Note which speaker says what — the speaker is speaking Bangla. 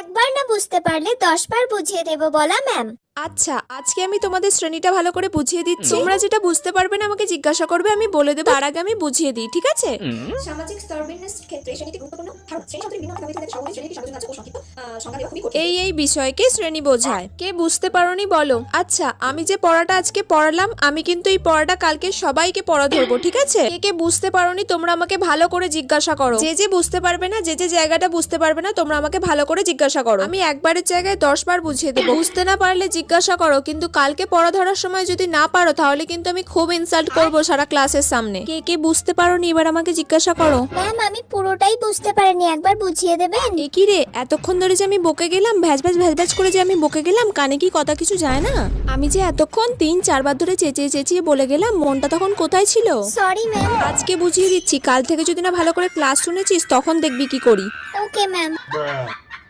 Speaker 1: একবার না বুঝতে পারলে 10 বার বুঝিয়ে দেব বলা ম্যাম।
Speaker 2: আচ্ছা, আজকে আমি তোমাদের শ্রেণীটা ভালো করে বুঝিয়ে দিচ্ছি। তোমরা যেটা বুঝতে পারবে না আমাকে জিজ্ঞাসা করবে, আমি বলে দেবো, তার আগে আমি বুঝিয়ে দিই, ঠিক আছে?
Speaker 3: সামাজিক স্তরবিন্যাস ক্ষেত্রে শ্রেণীটি গুরুত্বপূর্ণ কারণ শ্রেণী শব্দের ভিন্ন অর্থ থাকে শহরে শ্রেণীটি সাজানো আছে ও সংক্ষিপ্ত সংজ্ঞা দেওয়া খুবই কঠিন।
Speaker 2: এই বিষয়কে শ্রেণী বোঝায়। কে বুঝতে পারোনি বলো। আচ্ছা, আমি যে পড়াটা আজকে পড়ালাম, আমি কিন্তু এই পড়াটা কালকে সবাইকে পড়া ধরবো, ঠিক আছে? কে কে বুঝতে পারোনি তোমরা আমাকে ভালো করে জিজ্ঞাসা করো। যে যে বুঝতে পারবে না, যে যে জায়গাটা বুঝতে পারবে না, তোমরা আমাকে ভালো করে জিজ্ঞাসা করো। আমি একবারের জায়গায় 10 বার বুঝিয়ে দেবো। বুঝতে না পারলে জিজ্ঞাসা করো, কিন্তু কালকে পড়া ধরার সময় যদি না পারো তাহলে কিন্তু আমি খুব ইনসাল্ট করবো সারা ক্লাসের সামনে। কে কে বুঝতে পারোনি এবার আমাকে জিজ্ঞাসা করো।
Speaker 1: ম্যাম আমি পুরোটাই বুঝতে পারিনি, একবার বুঝিয়ে দেবেন?
Speaker 2: এ কি রে, এতক্ষণ ধরে যে আমি বকে গেলাম, ভ্যাজ ভ্যাজ করে যে আমি বকে গেলাম, কানে কি কথা কিছু যায় না? আমি যে এতক্ষণ 3-4 বার ধরে চেঁচিয়ে চেঁচিয়ে বলে গেলাম, মনটা তখন কোথায় ছিল?
Speaker 1: Sorry ma'am.
Speaker 2: আজকে বুঝিয়ে দিচ্ছি, কাল থেকে যদি না ভালো করে ক্লাস শুনেছিস তখন দেখবি কি করি।
Speaker 1: Okay ma'am.